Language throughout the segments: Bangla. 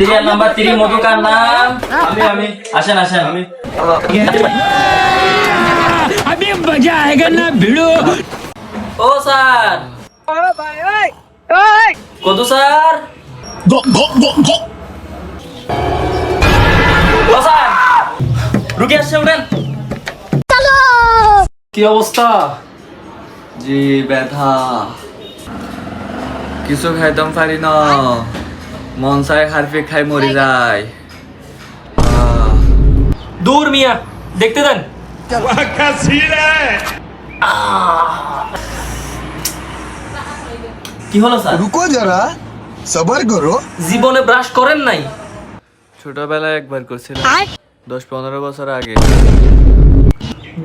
সিরিয়াল নাম্বার 3 মধুকার নাম আমি আসেন আমি अभी मजा आएगा ना भिड़ो। ও স্যার কত স্যার ও স্যার রুকে আসছে উঠেন কি অবস্থা? জি ব্যথা, কিছু খাইতাম পারি না, মন চাই হারফে খাই মরি যায়। দূর মিয়া দেখতে দেন কি হলো স্যার रुको जरा सबर करो। জীবনে ব্রাশ করেন নাই ছোটবেলায় একবার করছিলাম, 10-15 বছর আগে।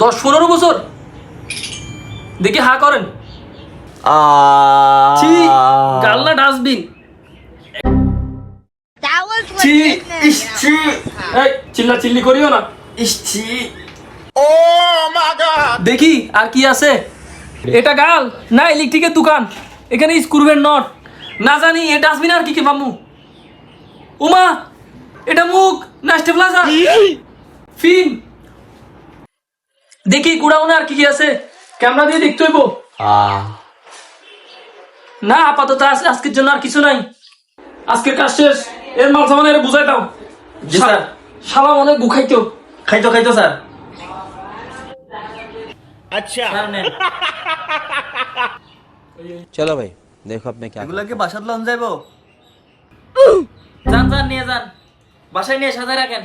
10-15 বছর দেখি হা করেন ছি গাল্লা ডাস্টবিন That was ছি legitness. ইস ছি এই চিল্লা চিল্লি করিও না ইস ছি ও মা গড দেখি আর কি আছে এটা গাল না ইলেকট্রিকের দোকান এখানে স্ক্রুবের নট না জানি এ ডাস্টবিন আর কি কি মামু উমা এটা মুখ না স্টেবিলাইজার ফিন দেখি কুড়াউনে আর কি কি আছে ক্যামেরা দিয়ে দেখতে হইব না আপাতত আজকের জন্য আর কিছু নাই আজকের কাজ শেষ এর মাল সামান এর বুঝাই দাও জি স্যার শালা অনেক গুখাইতো খাইতো স্যার আচ্ছা স্যার নেন चलो भाई देखो अपने क्या এগুলা কি বাসাত লন যাইবো? যান নিয়ে যান বাসায় নিয়ে সাজায় রাখেন